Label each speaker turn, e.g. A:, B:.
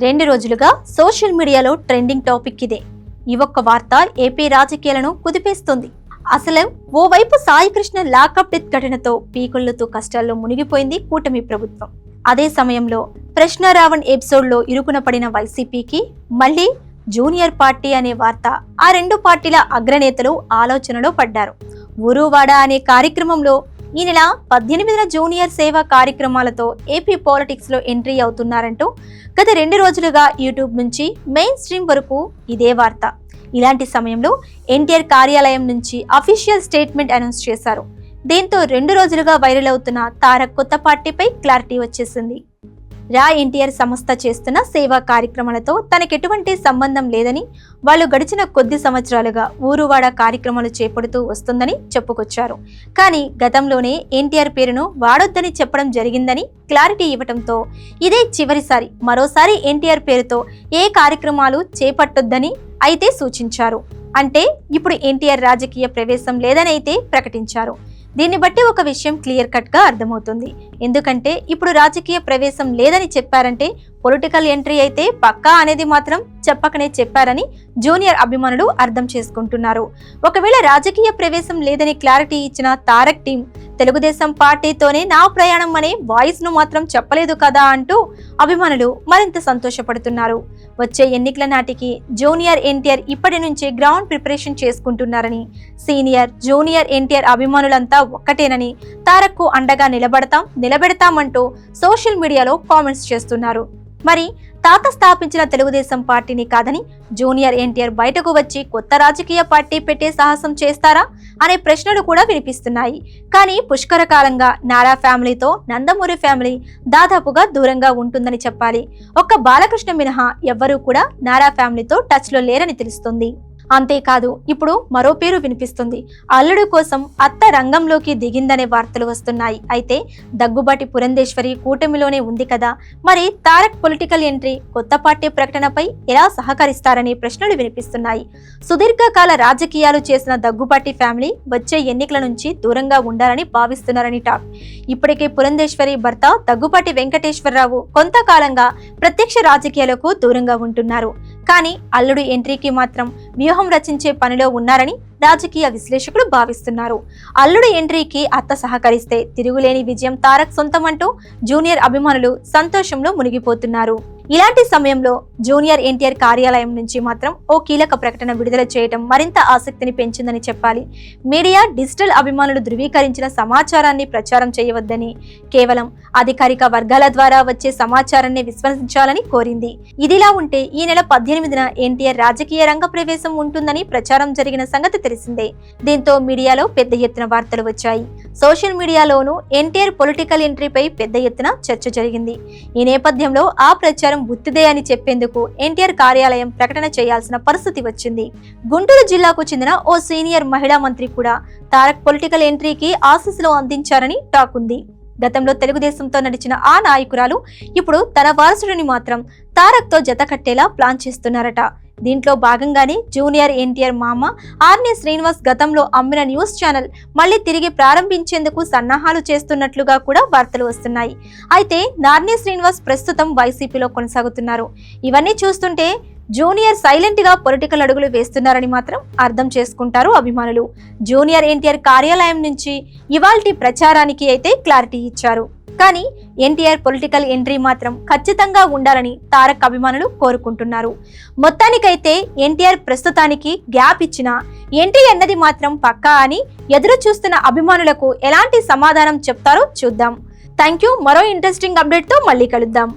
A: 2 రోజులుగా సోషల్ మీడియాలో trending topic ఇదే. ఈ ఒక్క వార్త ఏపీ రాజకీయాలను కుదిపేస్తుంది. అసలు ఓవైపు సాయి కృష్ణ లాకప్ డెత్ ఘటనతో పీకుళ్లతో కష్టాల్లో మునిగిపోయింది కూటమి ప్రభుత్వం. అదే సమయంలో ప్రశ్నారావణ్ ఎపిసోడ్లో ఇరుకున పడిన వైసీపీకి మళ్లీ జూనియర్ పార్టీ అనే వార్త. ఆ రెండు పార్టీల అగ్రనేతలు ఆలోచనలో పడ్డారు. ఊరువాడ అనే కార్యక్రమంలో ఈ నెల 18న జూనియర్ సేవా కార్యక్రమాలతో ఏపీ పాలిటిక్స్ లో ఎంట్రీ అవుతున్నారంటూ గత 2 రోజులుగా యూట్యూబ్ నుంచి మెయిన్ స్ట్రీమ్ వరకు ఇదే వార్త. ఇలాంటి సమయంలో ఎన్టీఆర్ కార్యాలయం నుంచి అఫీషియల్ స్టేట్మెంట్ అనౌన్స్ చేశారు. దీంతో 2 రోజులుగా వైరల్ అవుతున్న తారక్ కొత్త పార్టీపై క్లారిటీ వచ్చేసింది. రా ఎన్టీఆర్ సంస్థ చేస్తున్న సేవా కార్యక్రమాలతో తనకెటువంటి సంబంధం లేదని, వాళ్ళు గడిచిన కొద్ది సంవత్సరాలుగా ఊరువాడ కార్యక్రమాలు చేపడుతూ వస్తుందని చెప్పుకొచ్చారు. కానీ గతంలోనే ఎన్టీఆర్ పేరును వాడొద్దని చెప్పడం జరిగిందని క్లారిటీ ఇవ్వడంతో ఇదే చివరిసారి మరోసారి ఎన్టీఆర్ పేరుతో ఏ కార్యక్రమాలు చేపట్టొద్దని అయితే సూచించారు. అంటే ఇప్పుడు ఎన్టీఆర్ రాజకీయ ప్రవేశం లేదని అయితే ప్రకటించారు. దీన్ని బట్టి ఒక విషయం క్లియర్ కట్ గా అర్థమవుతుంది. ఎందుకంటే ఇప్పుడు రాజకీయ ప్రవేశం లేదని చెప్పారంటే పొలిటికల్ ఎంట్రీ అయితే పక్కా అనేది మాత్రం చెప్పకనే చెప్పారని జూనియర్ అభిమానులు అర్థం చేసుకుంటున్నారు. ఒకవేళ రాజకీయ ప్రవేశం లేదని క్లారిటీ ఇచ్చిన తారక్ టీం తెలుగుదేశం పార్టీతోనే నా ప్రయాణం అనే వాయిస్ ను మాత్రం చెప్పలేదు కదా అంటూ అభిమానులు మరింత సంతోషపడుతున్నారు. వచ్చే ఎన్నికల నాటికి జూనియర్ ఎన్టీఆర్ ఇప్పటి నుంచే గ్రౌండ్ ప్రిపరేషన్ చేసుకుంటున్నారని, సీనియర్ జూనియర్ ఎన్టీఆర్ అభిమానులంతా ఒక్కటేనని, తారక్ కు అండగా నిలబెడతామంటూ సోషల్ మీడియాలో కామెంట్స్ చేస్తున్నారు. మరి తాత స్థాపించిన తెలుగుదేశం పార్టీని కాదని జూనియర్ ఎన్టీఆర్ బయటకు వచ్చి కొత్త రాజకీయ పార్టీ పెట్టే సాహసం చేస్తారా అనే ప్రశ్నలు కూడా వినిపిస్తున్నాయి. కానీ పుష్కర కాలంగా నారా ఫ్యామిలీతో నందమూరి ఫ్యామిలీ దాదాపుగా దూరంగా ఉంటుందని చెప్పాలి. ఒక్క బాలకృష్ణ మినహా ఎవ్వరూ కూడా నారా ఫ్యామిలీతో టచ్ లో లేరని తెలుస్తుంది. అంతేకాదు ఇప్పుడు మరో పేరు వినిపిస్తుంది. అల్లుడు కోసం అత్త రంగంలోకి దిగిందనే వార్తలు వస్తున్నాయి. అయితే దగ్గుబాటి పురంధేశ్వరి కూటమిలోనే ఉంది కదా, మరి తారక్ పొలిటికల్ ఎంట్రీ, కొత్త పార్టీ ప్రకటనపై ఎలా సహకరిస్తారనే ప్రశ్నలు వినిపిస్తున్నాయి. సుదీర్ఘకాల రాజకీయాలు చేసిన దగ్గుబాటి ఫ్యామిలీ వచ్చే ఎన్నికల నుంచి దూరంగా ఉండాలని భావిస్తున్నారని టాక్. ఇప్పటికే పురంధేశ్వరి భర్త దగ్గుబాటి వెంకటేశ్వరరావు కొంతకాలంగా ప్రత్యక్ష రాజకీయాలకు దూరంగా ఉంటున్నారు. కానీ అల్లుడు ఎంట్రీకి మాత్రం వ్యూహం రచించే పనిలో ఉన్నారని రాజకీయ విశ్లేషకులు భావిస్తున్నారు. అల్లుడు ఎంట్రీకి అత్త సహకరిస్తే తిరుగులేని విజయం తారక్ సొంతమంటూ జూనియర్ అభిమానులు సంతోషంలో మునిగిపోతున్నారు. ఇలాంటి సమయంలో జూనియర్ ఎన్టీఆర్ కార్యాలయం నుంచి మాత్రం ఓ కీలక ప్రకటన విడుదల చేయడం మరింత ఆసక్తిని పెంచిందని చెప్పాలి. మీడియా డిజిటల్ అభిమానులు ధృవీకరించిన సమాచారాన్ని ప్రచారం చేయవద్దని, కేవలం అధికారిక వర్గాల ద్వారా వచ్చే సమాచారాన్ని విశ్వసించాలని కోరింది. ఇదిలా ఉంటే ఈ నెల 18న ఎన్టీఆర్ రాజకీయ రంగ ప్రవేశం ఉంటుందని ప్రచారం జరిగిన సంగతి తెలిసిందే. దీంతో మీడియాలో పెద్ద ఎత్తున వార్తలు వచ్చాయి. సోషల్ మీడియాలోనూ ఎన్టీఆర్ పొలిటికల్ ఎంట్రీపై పెద్ద ఎత్తున చర్చ జరిగింది. ఈ నేపథ్యంలో ఆ ప్రచారం బుత్తిదే అని చెప్పేందుకు ఎన్టీఆర్ కార్యాలయం ప్రకటన చేయాల్సిన పరిస్థితి వచ్చింది. గుంటూరు జిల్లాకు చెందిన ఓ సీనియర్ మహిళా మంత్రి కూడా తారక్ పొలిటికల్ ఎంట్రీకి ఆశీస్సులు అందించారని టాక్ ఉంది. గతంలో తెలుగుదేశంతో నడిచిన ఆ నాయకురాలు ఇప్పుడు తన వారసుడిని మాత్రం తారక్ తో జత కట్టేలా ప్లాన్ చేస్తున్నారట. దీంట్లో భాగంగానే జూనియర్ ఎన్టీఆర్ మామ ఆర్నే శ్రీనివాస్ గతంలో అమ్మిన న్యూస్ ఛానల్ మళ్లీ తిరిగి ప్రారంభించేందుకు సన్నాహాలు చేస్తున్నట్లుగా కూడా వార్తలు వస్తున్నాయి. అయితే నార్నే శ్రీనివాస్ ప్రస్తుతం వైసీపీలో కొనసాగుతున్నారు. ఇవన్నీ చూస్తుంటే జూనియర్ సైలెంట్ గా పొలిటికల్ అడుగులు వేస్తున్నారని మాత్రం అర్థం చేసుకుంటారు అభిమానులు. జూనియర్ ఎన్టీఆర్ కార్యాలయం నుంచి ఇవాల్టి ప్రచారానికి అయితే క్లారిటీ ఇచ్చారు. కానీ ఎన్టీఆర్ పొలిటికల్ ఎంట్రీ మాత్రం ఖచ్చితంగా ఉండాలని తారక్ అభిమానులు కోరుకుంటున్నారు. మొత్తానికైతే ఎన్టీఆర్ ప్రస్తుతానికి గ్యాప్ ఇచ్చినా ఎంట్రీ అన్నది మాత్రం పక్కా అని ఎదురు చూస్తున్న అభిమానులకు ఎలాంటి సమాధానం చెప్తారో చూద్దాం. Thank you. మరో ఇంట్రెస్టింగ్ అప్డేట్ తో మళ్ళీ కలుద్దాం.